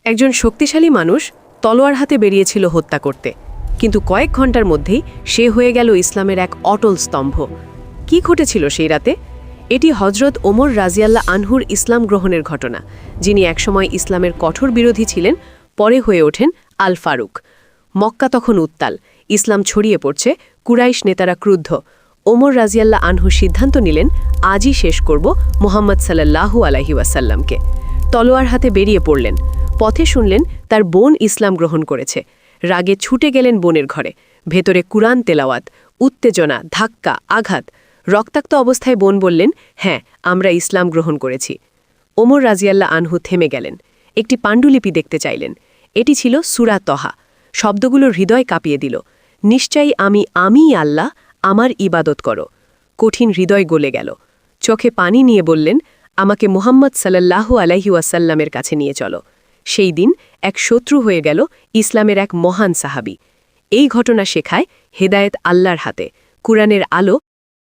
একজন শক্তিশালী মানুষ তলোয়ার হাতে বেরিয়েছিল হত্যা করতে, কিন্তু কয়েক ঘন্টার মধ্যেই সে হয়ে গেল ইসলামের এক অটল স্তম্ভ। কি ঘটেছিল সেই রাতে? এটি হজরত ওমর রাজিয়াল্লাহ আনহুর ইসলাম গ্রহণের ঘটনা, যিনি একসময় ইসলামের কঠোর বিরোধী ছিলেন, পরে হয়ে ওঠেন আল ফারুক। মক্কা তখন উত্তাল, ইসলাম ছড়িয়ে পড়ছে, কুরাইশ নেতারা ক্রুদ্ধ। ওমর রাজিয়াল্লাহ আনহু সিদ্ধান্ত নিলেন, আজই শেষ করব মুহাম্মদ সাল্লাল্লাহু আলাইহি ওয়াসাল্লামকে। তলোয়ার হাতে বেরিয়ে পড়লেন। পথে শুনলেন তার বোন ইসলাম গ্রহণ করেছে। রাগে ছুটে গেলেন বোনের ঘরে। ভেতরে কুরআন তেলাওয়াত, উত্তেজনা, ধাক্কা, আঘাত। রক্তাক্ত অবস্থায় বোন বললেন, হ্যাঁ, আমরা ইসলাম গ্রহণ করেছি। ওমর রাজিয়াল্লাহ আনহু থেমে গেলেন। একটি পাণ্ডুলিপি দেখতে চাইলেন। এটি ছিল সূরা তহা। শব্দগুলো হৃদয় কাঁপিয়ে দিল। নিশ্চয়ই আমিই আল্লাহ, আমার ইবাদত করো। কঠিন হৃদয় গলে গেল। চোখে পানি নিয়ে বললেন, আমাকে মুহাম্মদ সাল্লাল্লাহু আলাইহি ওয়াসাল্লামের কাছে নিয়ে চলো। সেই দিন এক শত্রু হয়ে গেল ইসলামের এক মহান সাহাবী। এই ঘটনা শেখায়, হেদায়েত আল্লাহর হাতে, কুরআনের আলো